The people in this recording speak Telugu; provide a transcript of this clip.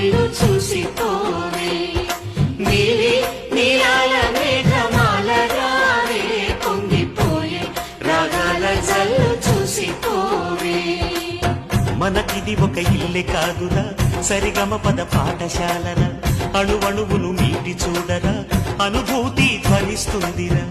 జల్లు చూసిపోవే నీలి నీలాల మేఘమాల రావే పొంగిపోయే రాగాల జల్లు చూసిపోవే మనకిది ఒక ఇల్లే కాదురా సరిగమ పద పాఠశాలరా అణువణువును మీటి చూడరా అనుభూతి ధ్వనిస్తుందిరా